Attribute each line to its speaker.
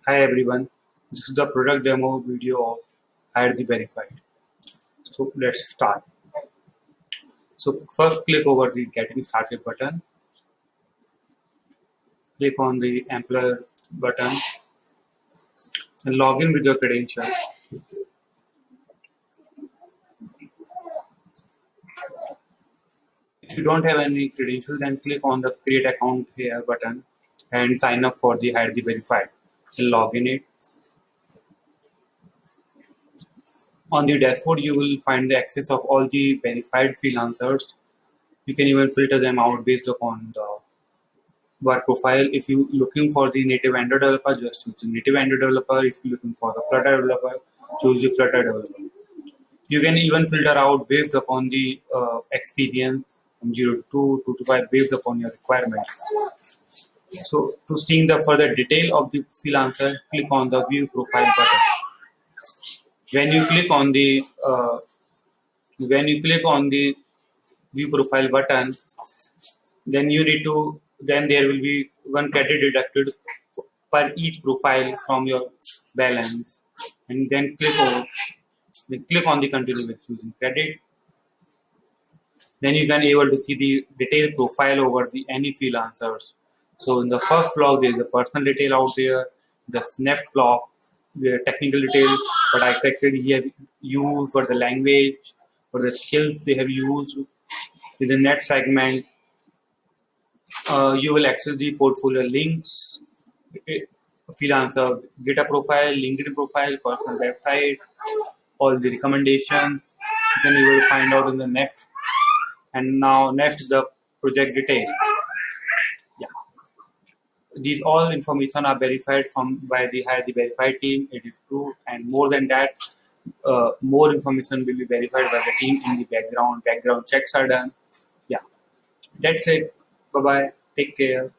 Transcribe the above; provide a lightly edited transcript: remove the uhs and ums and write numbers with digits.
Speaker 1: Hi everyone, this is the product demo video of Hiretheverified. So let's start. So first click over the getting started button, click on the employer button and log in with your credentials. If you don't have any credentials, then click on the create account here button and sign up for the Hiretheverified and log in it. On the dashboard, you will find the access of all the verified freelancers. You can even filter them out based upon the work profile. If you're looking for the native Android developer, just choose the native Android developer. If you're looking for the Flutter developer, choose the Flutter developer. You can even filter out based upon the experience from 0 to 2, 2 to 5, based upon your requirements. So to see the further detail of the freelancer, click on the view profile button. When you click on the view profile button, then there will be one credit deducted per each profile from your balance, and then click on the continue with using credit. Then you can able to see the detailed profile over the any freelancers. So in the first vlog there is a personal detail out there. The next vlog the technical detail, but I corrected here used for the language, for the skills they have used. In the next segment, you will access the portfolio links, freelancer data profile, LinkedIn profile, personal website, all the recommendations. Then you will find out in the next. And now next the project detail. Yeah, these all information are verified from by the verified team. It is true, and more than that, more information will be verified by the team in the background. Background checks are done. Yeah, that's it. Bye bye. Take care.